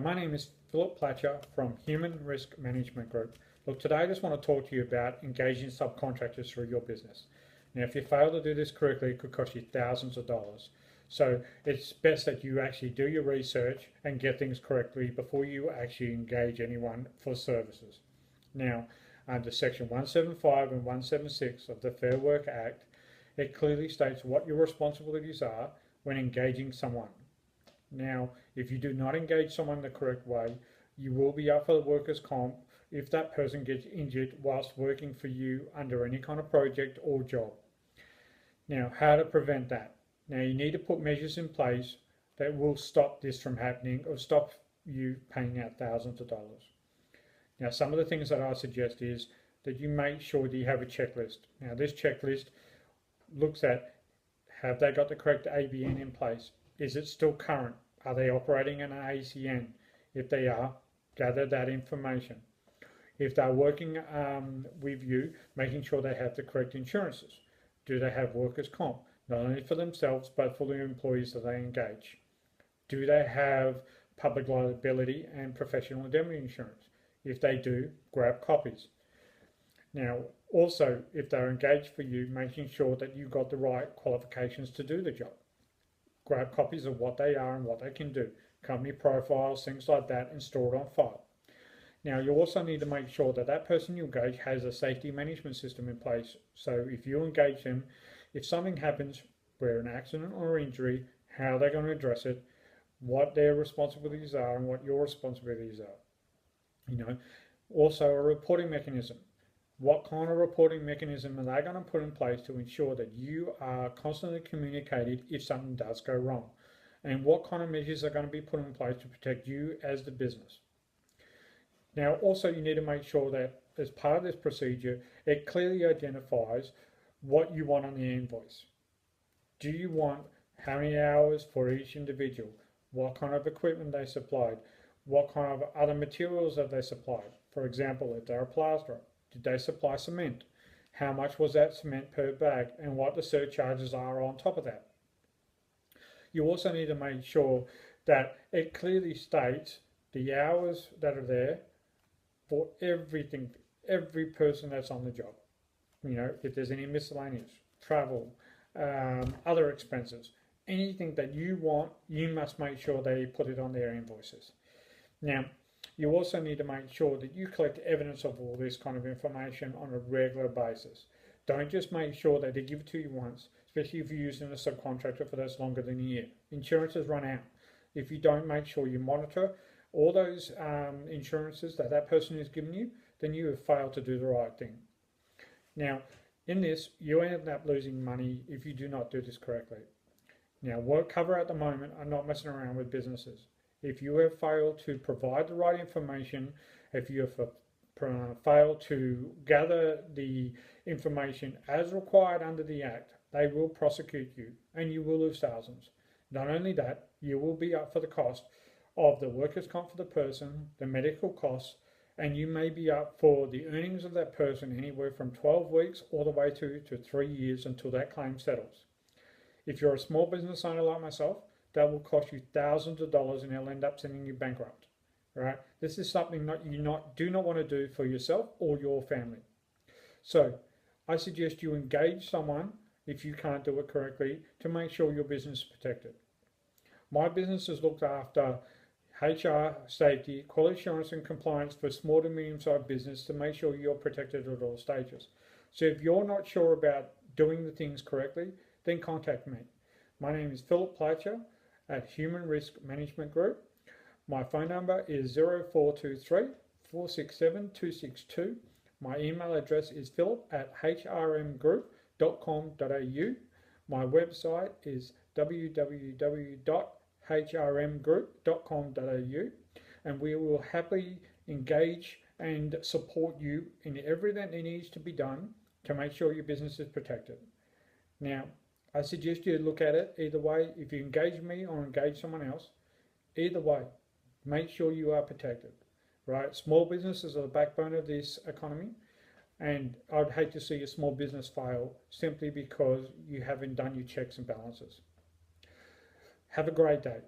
My name is Philip Platcher from Human Risk Management Group. Look, today I just want to talk to you about engaging subcontractors through your business. Now, if you fail to do this correctly, it could cost you thousands of dollars. So it's best that you actually do your research and get things correctly before you actually engage anyone for services. Now, under Section 175 and 176 of the Fair Work Act, it clearly states what your responsibilities are when engaging someone. Now, if you do not engage someone the correct way, you will be up for the workers' comp if that person gets injured whilst working for you under any kind of project or job. Now, how to prevent that? Now, you need to put measures in place that will stop this from happening or stop you paying out thousands of dollars. Now, some of the things that I suggest is that you make sure that you have a checklist. Now, this checklist looks at, have they got the correct ABN in place? Is it still current? Are they operating an ACN? If they are, gather that information. If they're working with you, making sure they have the correct insurances. Do they have workers' comp? Not only for themselves, but for the employees that they engage. Do they have public liability and professional indemnity insurance? If they do, grab copies. Now, also, if they're engaged for you, making sure that you've got the right qualifications to do the job. Grab copies of what they are and what they can do, company profiles, things like that, and store it on file. Now, you also need to make sure that that person you engage has a safety management system in place. So if you engage them, if something happens, where an accident or injury, how they're going to address it, what their responsibilities are and what your responsibilities are. Also a reporting mechanism. What kind of reporting mechanism are they going to put in place to ensure that you are constantly communicated if something does go wrong? And what kind of measures are going to be put in place to protect you as the business? Now, also you need to make sure that as part of this procedure, it clearly identifies what you want on the invoice. Do you want how many hours for each individual? What kind of equipment they supplied? What kind of other materials have they supplied? For example, if they're a plasterer, did they supply cement? How much was that cement per bag and what the surcharges are on top of that? You also need to make sure that it clearly states the hours that are there for everything, every person that's on the job. If there's any miscellaneous, travel, other expenses, anything that you want, you must make sure they put it on their invoices. Now, you also need to make sure that you collect evidence of all this kind of information on a regular basis. Don't just make sure that they give it to you once, especially if you're using a subcontractor for that's longer than a year. Insurances run out. If you don't make sure you monitor all those insurances that that person has given you, then you have failed to do the right thing. Now, in this, you end up losing money if you do not do this correctly. Now, WorkCover at the moment are not messing around with businesses. If you have failed to provide the right information, if you have failed to gather the information as required under the Act, they will prosecute you and you will lose thousands. Not only that, you will be up for the cost of the workers' comp for the person, the medical costs, and you may be up for the earnings of that person anywhere from 12 weeks all the way to 3 years until that claim settles. If you're a small business owner like myself, that will cost you thousands of dollars and it'll end up sending you bankrupt. Right? This is something that you do not want to do for yourself or your family. So I suggest you engage someone, if you can't do it correctly, to make sure your business is protected. My business is looked after HR, safety, quality assurance and compliance for small to medium-sized business to make sure you're protected at all stages. So if you're not sure about doing the things correctly, then contact me. My name is Philip Platcher at Human Risk Management Group. My phone number is 0423 467 262. My email address is philip@hrmgroup.com.au. My website is www.hrmgroup.com.au, and we will happily engage and support you in everything that needs to be done to make sure your business is protected. Now, I suggest you look at it either way. If you engage me or engage someone else, either way, make sure you are protected, right? Small businesses are the backbone of this economy, and I'd hate to see a small business fail simply because you haven't done your checks and balances. Have a great day.